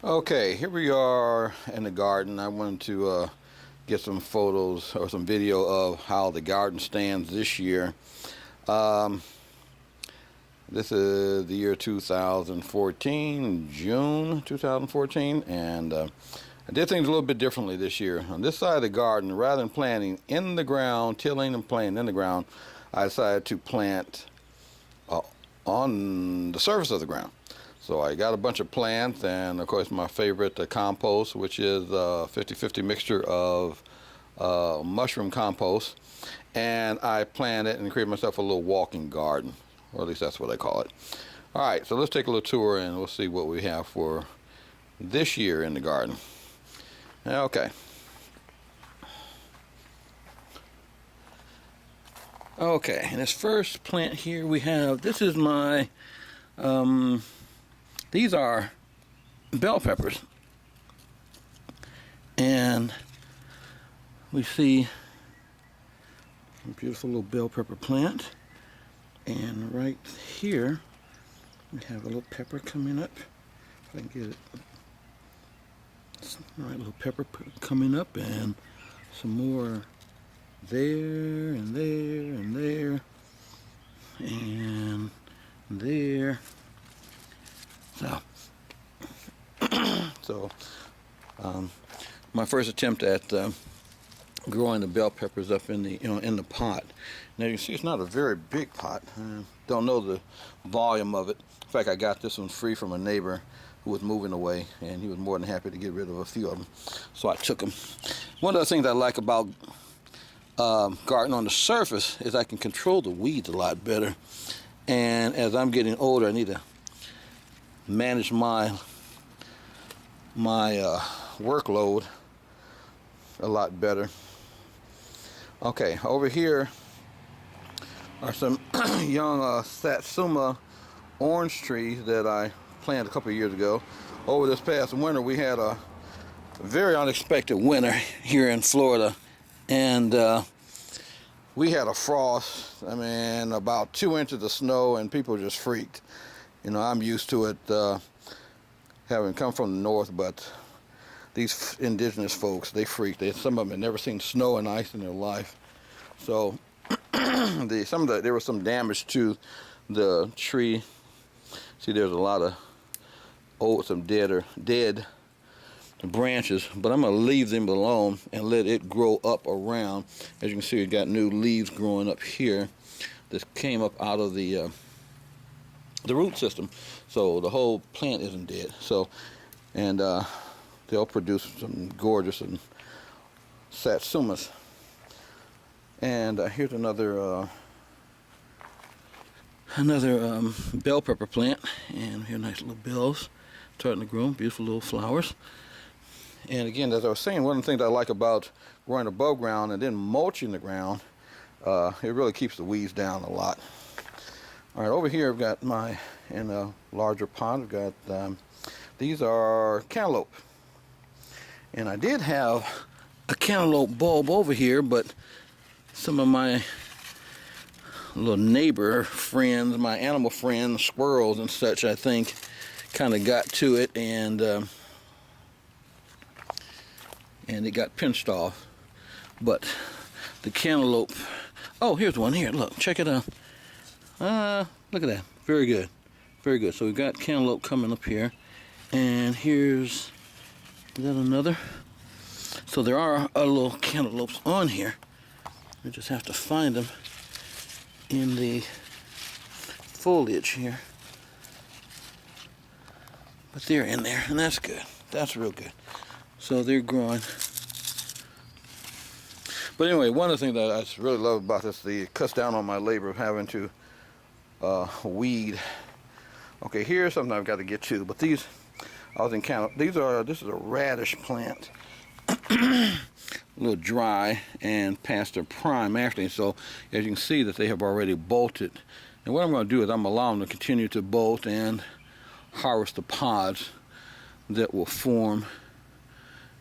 Okay, here we are in the garden. I wanted to get some photos or some video of how the garden stands this year. Um, this is the year 2014, June 2014, and I did things a little bit differently this year. On this side of the garden, rather than planting in the ground, tilling and planting in the ground, I decided to plant on the surface of the ground. So I got a bunch of plants, and of course my favorite compost, which is a 50-50 mixture of mushroom compost, and I planted and created myself a little walking garden, or at least that's what I call it. All right, so let's take a little tour and we'll see what we have for this year in the garden. Okay. Okay, and this first plant here we have, this is my these are bell peppers, and we see a beautiful little bell pepper plant, and right here we have a little pepper coming up, if I can get it. All right, little pepper coming up, and some more there and there and there and there. So, my first attempt at growing the bell peppers up in the in the pot. Now you can see it's not a very big pot. Don't know the volume of it. In fact, I got this one free from a neighbor who was moving away, and he was more than happy to get rid of a few of them, so I took them. One of the things I like about gardening on the surface is I can control the weeds a lot better, and as I'm getting older, I need to manage my workload a lot better. Okay, over here are some young satsuma orange trees that I planted a couple of years ago. Over this past winter, we had a very unexpected winter here in Florida, and we had a frost. I mean, about 2 inches of snow, and people just freaked. You know, I'm used to it, having come from the north, but these indigenous folks, they freaked. Some of them had never seen snow and ice in their life. So there was some damage to the tree. See, there's a lot of some dead branches, but I'm going to leave them alone and let it grow up around. As you can see, it got new leaves growing up here. This came up out of the root system, so the whole plant isn't dead. So, and they'll produce some gorgeous and satsumas. And here's another bell pepper plant, and here nice little bells starting to grow, beautiful little flowers. And again, as I was saying, one of the things I like about growing above ground and then mulching the ground, it really keeps the weeds down a lot. All right, over here I've got in a larger pot, I've got, these are cantaloupe. And I did have a cantaloupe bulb over here, but some of my little neighbor friends, my animal friends, squirrels and such, I think, kind of got to it, and it got pinched off. But the cantaloupe, oh, here's one here, look, check it out. Look at that. Very good. Very good. So we've got cantaloupe coming up here. And is that another? So there are little cantaloupes on here. We just have to find them in the foliage here. But they're in there, and that's good. That's real good. So they're growing. But anyway, one of the things that I just really love about this, it cuts down on my labor of having to weed. Okay, here's something I've got to get to, but these, I was in Canada. This is a radish plant. A little dry and past their prime actually, so as you can see that they have already bolted. And what I'm going to do is I'm allowing them to continue to bolt and harvest the pods that will form.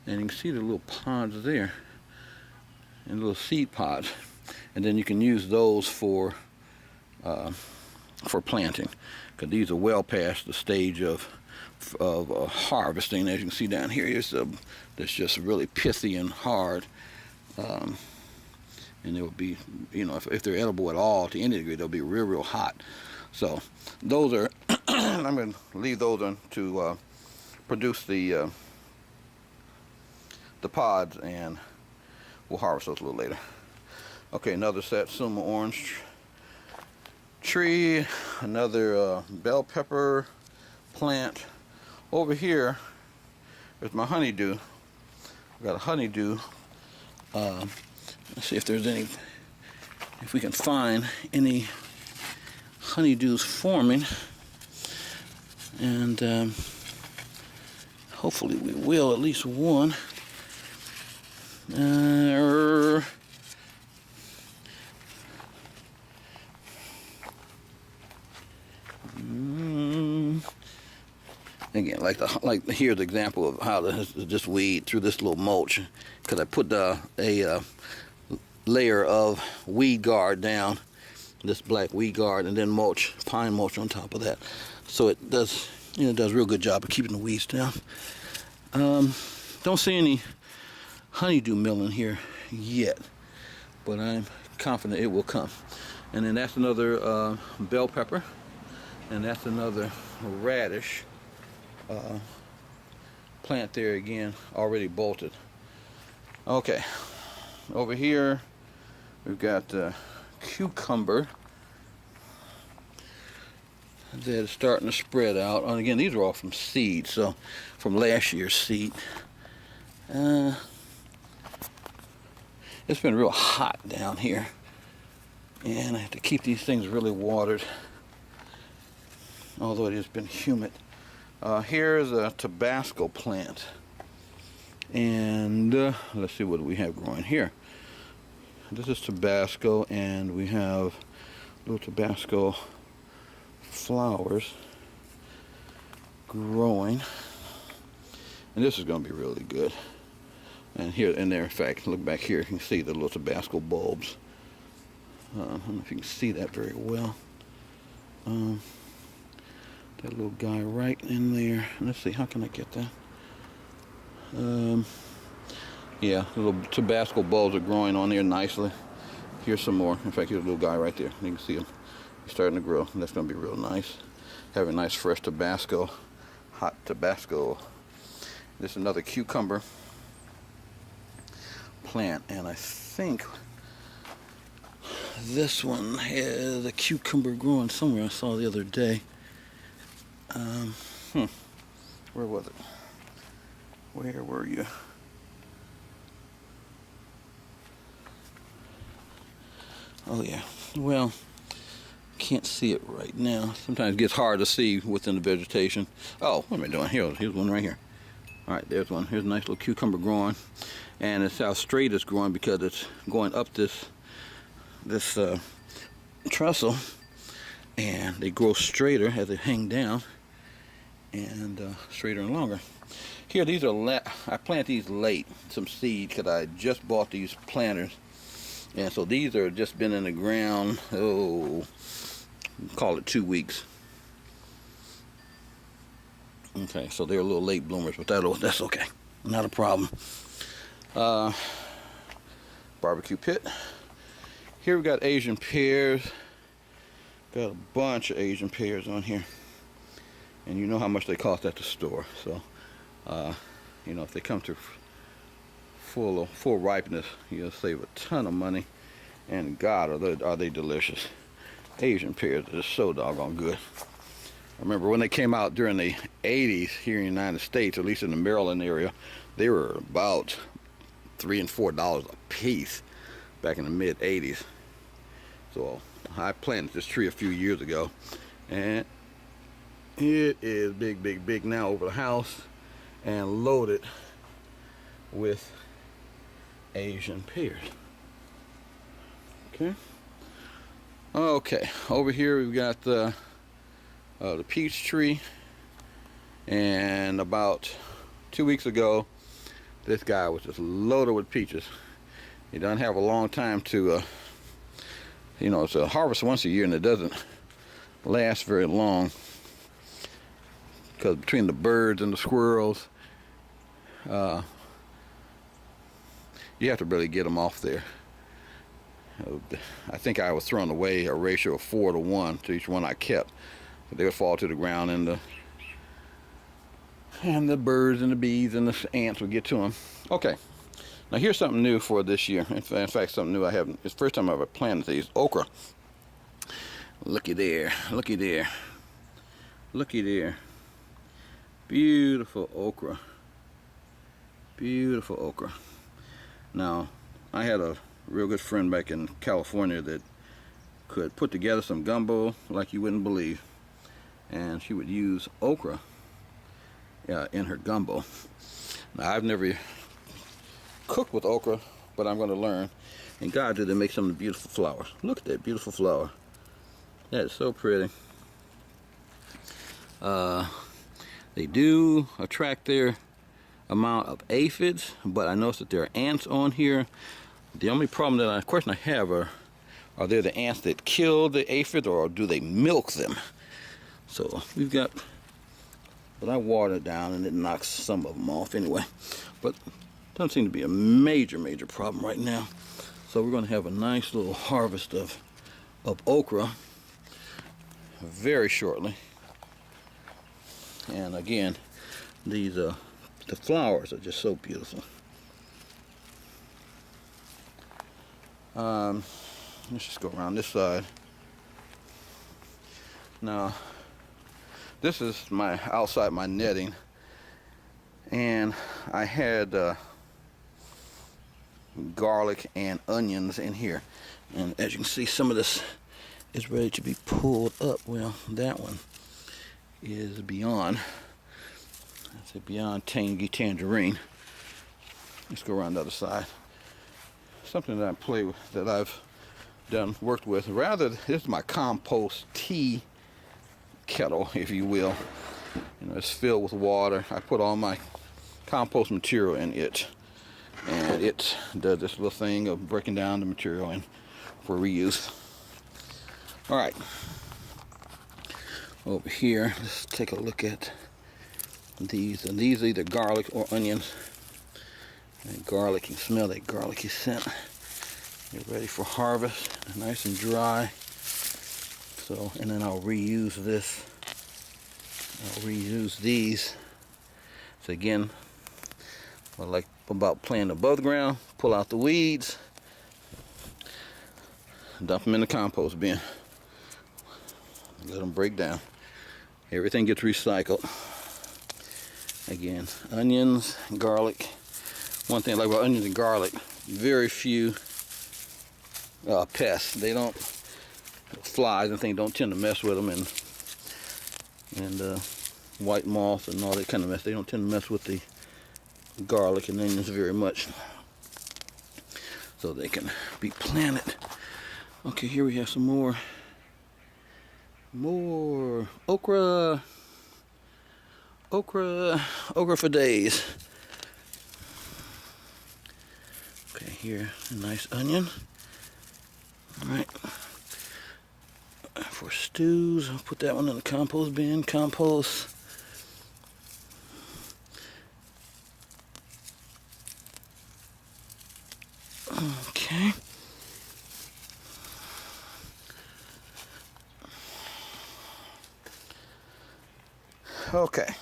And you can see the little pods there, and little seed pods, and then you can use those for planting, because these are well past the stage of harvesting. As you can see down here, that's just really pithy and hard, and it will be, you know, if they're edible at all to any degree, they'll be real hot. So those are I'm going to leave those on to produce the pods, and we'll harvest those a little later. Okay, another Satsuma orange tree, another bell pepper plant. Over here, there's my honeydew. I've got a honeydew. Let's see if there's any, if we can find any honeydews forming, and hopefully we will, at least one. Again, like here's the example of how to just weed through this little mulch, because I put a layer of weed guard down, this black weed guard, and then mulch, pine mulch on top of that. So it does, you know, does a real good job of keeping the weeds down. Don't see any honeydew milling here yet, but I'm confident it will come. And then that's another bell pepper, and that's another radish plant there again, already bolted. Okay, over here we've got cucumber that is starting to spread out. And again, these are all from seed, so from last year's seed. It's been real hot down here, and I have to keep these things really watered, although it has been humid. Here's a tabasco plant, and let's see, what do we have growing here? This is tabasco, and we have little tabasco flowers growing, and this is going to be really good. And here and there, in fact, look back here, you can see the little tabasco bulbs. I don't know if you can see that very well. That little guy right in there. Let's see, how can I get that? Yeah, the little tabasco bulbs are growing on there nicely. Here's some more. In fact, here's a little guy right there. You can see him. He's starting to grow, and that's going to be real nice. Have a nice fresh tabasco, hot tabasco. This is another cucumber plant, and I think this one has a cucumber growing somewhere. I saw the other day. Where was it? Where were you? Oh yeah. Well, can't see it right now. Sometimes it gets hard to see within the vegetation. Oh, what am I doing? Here's one right here. All right, there's one. Here's a nice little cucumber growing, and it's how straight it's growing because it's going up this trestle, and they grow straighter as they hang down, and straighter and longer. Here, these are I plant these late, some seed, because I just bought these planters, and so these are just been in the ground, call it 2 weeks. Okay, so they're a little late bloomers, but that's okay, not a problem. Barbecue pit. Here we got Asian pears. Got a bunch of Asian pears on here, and you know how much they cost at the store. So, you know, if they come to full ripeness, you'll save a ton of money. And God, are they delicious? Asian pears are just so doggone good. I remember when they came out during the 80s here in the United States, at least in the Maryland area, they were about $3 and $4 a piece back in the mid 80s. So I planted this tree a few years ago, and it is big now over the house and loaded with Asian pears. Okay, over here we've got the peach tree, and about 2 weeks ago this guy was just loaded with peaches. He doesn't have a long time to you know, it's a harvest once a year, and it doesn't last very long. because between the birds and the squirrels, you have to really get them off there. I think I was throwing away a ratio of 4 to 1 to each one I kept. They would fall to the ground, and the birds and the bees and the ants would get to them. Okay, now here's something new for this year. In fact, something new I haven't. It's the first time I've ever planted these. Okra. Looky there, looky there, looky there. Beautiful okra. Beautiful okra. Now, I had a real good friend back in California that could put together some gumbo like you wouldn't believe. And she would use okra in her gumbo. Now, I've never cooked with okra, but I'm going to learn. And God did it make some of the beautiful flowers. Look at that beautiful flower. That is so pretty. They do attract their amount of aphids, but I noticed that there are ants on here. The only question I have are there the ants that kill the aphids, or do they milk them? So we've got, but I watered it down and it knocks some of them off anyway. But doesn't seem to be a major problem right now. So we're going to have a nice little harvest of okra very shortly. And again, these the flowers are just so beautiful. Let's just go around this side. Now, this is outside my netting, and I had garlic and onions in here, and as you can see, some of this is ready to be pulled up. Well, that one is beyond, I'd say beyond tangy tangerine. Let's go around the other side. Something that I play with, that I've worked with. Rather, this is my compost tea kettle, if you will. You know, it's filled with water. I put all my compost material in it, and it does this little thing of breaking down the material and for reuse. All right, over here, let's take a look at these. And these are either garlic or onions. And garlic, you can smell that garlicky scent. They're ready for harvest, nice and dry. So, and then I'll reuse this. I'll reuse these. So again, I like about planting above the ground, pull out the weeds, dump them in the compost bin. Let them break down. Everything gets recycled. Again, onions, garlic. One thing I like about onions and garlic, very few pests. They don't, flies and things don't tend to mess with them, and white moth and all that kind of mess. They don't tend to mess with the garlic and onions very much. So they can be planted. Okay, here we have some more okra. Okra for days. Okay, here, a nice onion. All right. For stews, I'll put that one in the compost bin. Compost. Okay. Okay.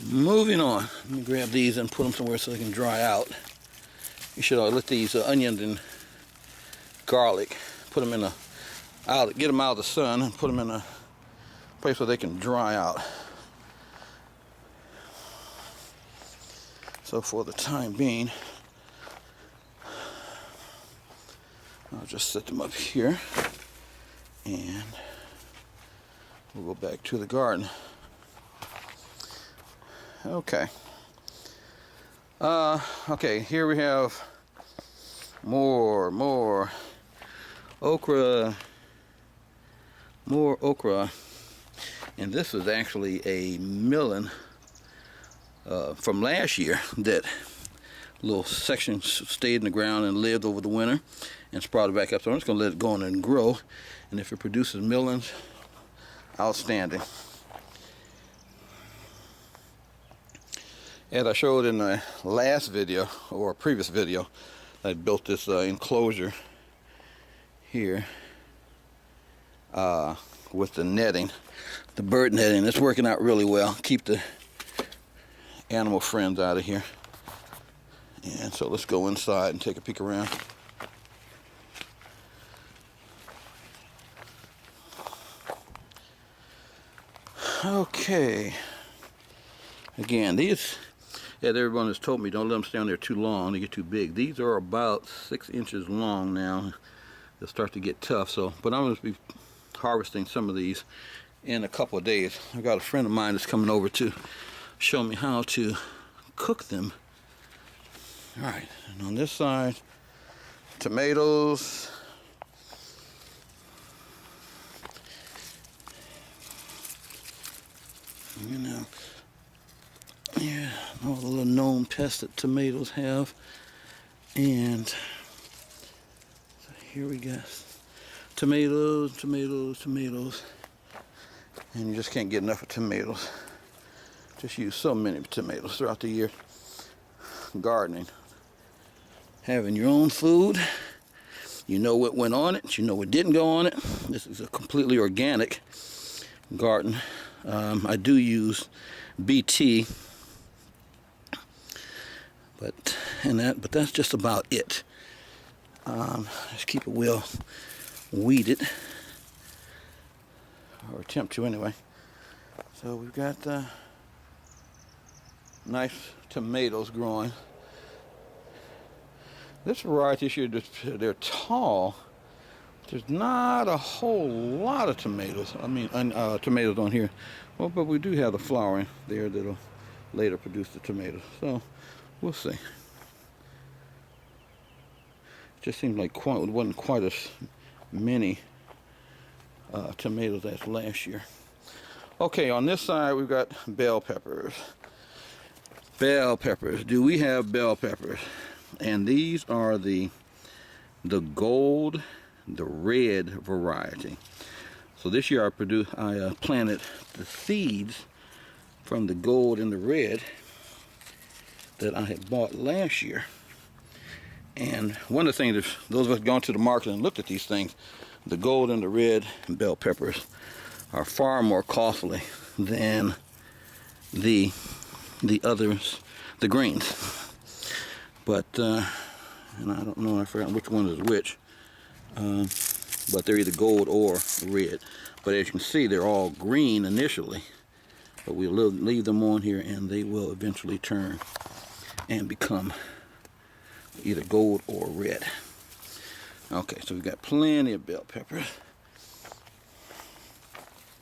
Moving on. Let me grab these and put them somewhere so they can dry out. You should let these onions and garlic, put them in get them out of the sun and put them in a place where they can dry out. So for the time being, I'll just set them up here, and we'll go back to the garden. Okay. Okay, here we have more okra. More okra. And this was actually a melon from last year that little section stayed in the ground and lived over the winter and sprouted back up. So I'm just going to let it go on and grow. And if it produces melons, outstanding. As I showed in the last video, or previous video, I built this enclosure here with the netting, the bird netting. It's working out really well. Keep the animal friends out of here. And so let's go inside and take a peek around. Okay. Again, these, as everyone has told me, don't let them stay on there too long. They get too big. These are about 6 inches long now. They'll start to get tough. So, but I'm going to be harvesting some of these in a couple of days. I've got a friend of mine that's coming over to show me how to cook them. All right, and on this side, tomatoes. You know, yeah, all the little known pests that tomatoes have. And so here we go. Tomatoes, tomatoes, tomatoes. And you just can't get enough of tomatoes. Just use so many tomatoes throughout the year. Gardening. Having your own food. You know what went on it. You know what didn't go on it. This is a completely organic garden. I do use BT, but that's just about it. Just keep it well weeded, or attempt to anyway. So we've got nice tomatoes growing. This variety this year, they're tall. There's not a whole lot of tomatoes. I mean, tomatoes on here. Well, but we do have the flowering there that'll later produce the tomatoes. So we'll see. It just seemed like it wasn't quite as many tomatoes as last year. Okay, on this side we've got bell peppers. Bell peppers. Do we have bell peppers? And these are the gold, the red variety. So this year I planted the seeds from the gold and the red that I had bought last year. And one of the things, if those of us gone to the market and looked at these things, the gold and the red bell peppers are far more costly than the others, the greens. But and I don't know, I forgot which one is which. But they're either gold or red. But as you can see, they're all green initially. But we'll leave them on here and they will eventually turn and become either gold or red. Okay, so we've got plenty of bell peppers.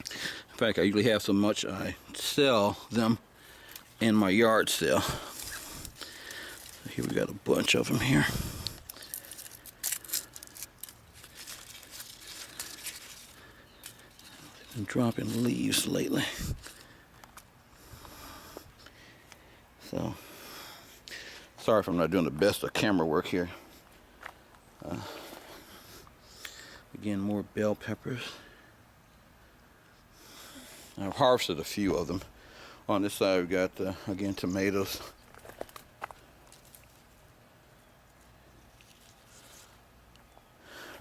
In fact, I usually have so much I sell them in my yard sale. Here we got a bunch of them here. Been dropping leaves lately. So, sorry if I'm not doing the best of camera work here. Again, more bell peppers. I've harvested a few of them. On this side, we've got, again, tomatoes.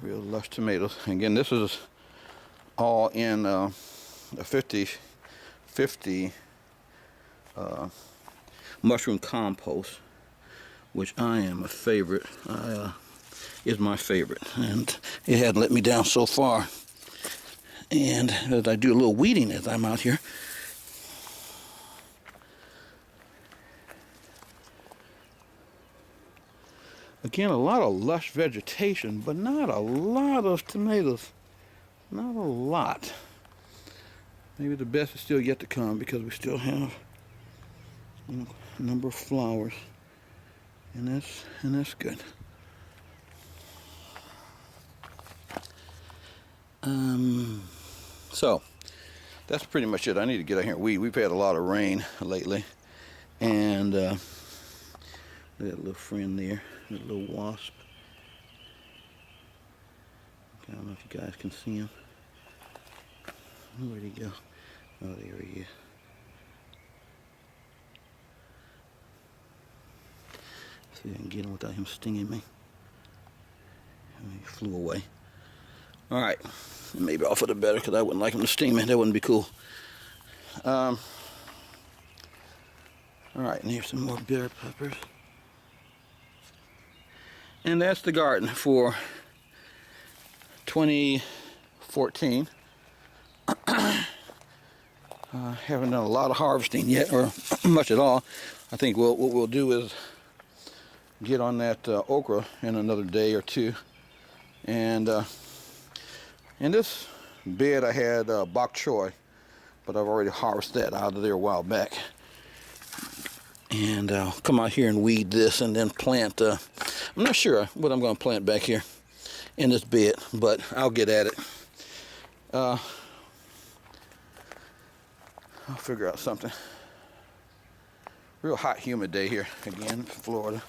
Real lush tomatoes. Again, this is all in a 50-50 mushroom compost, which I am a favorite. Is my favorite, and it hadn't let me down so far. And as I do a little weeding as I'm out here, again, a lot of lush vegetation, but not a lot of tomatoes. Not a lot. Maybe the best is still yet to come because we still have a number of flowers, and that's good. So that's pretty much it. I need to get out here and weed. We've had a lot of rain lately, and got a little friend there, a little wasp. I don't know if you guys can see him. Where'd he go? Oh, there he is. See if I can get him without him stinging me. He flew away. All right, maybe off of the better because I wouldn't like him to sting me. That wouldn't be cool. All right, and here's some more bitter peppers. And that's the garden for 2014. Haven't done a lot of harvesting yet, or much at all. I think what we'll do is get on that okra in another day or two. And in this bed I had bok choy, but I've already harvested that out of there a while back. And I'll come out here and weed this and then plant, I'm not sure what I'm going to plant back here in this bed, but I'll get at it. I'll figure out something. Real hot, humid day here again in Florida.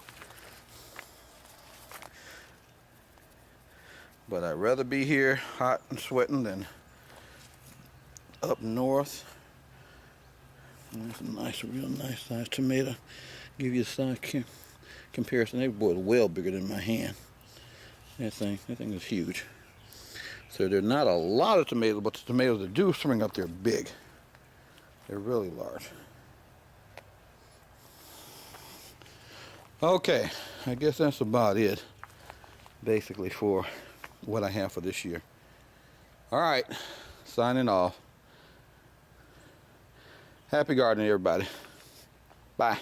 But I'd rather be here hot and sweating than up north. That's a nice, real nice sized tomato. Give you a size comparison. That boy is well bigger than my hand. That thing is huge. So there's not a lot of tomatoes, but the tomatoes that do spring up, they're big. They're really large. Okay, I guess that's about it, basically, for what I have for this year. All right, signing off. Happy gardening, everybody. Bye.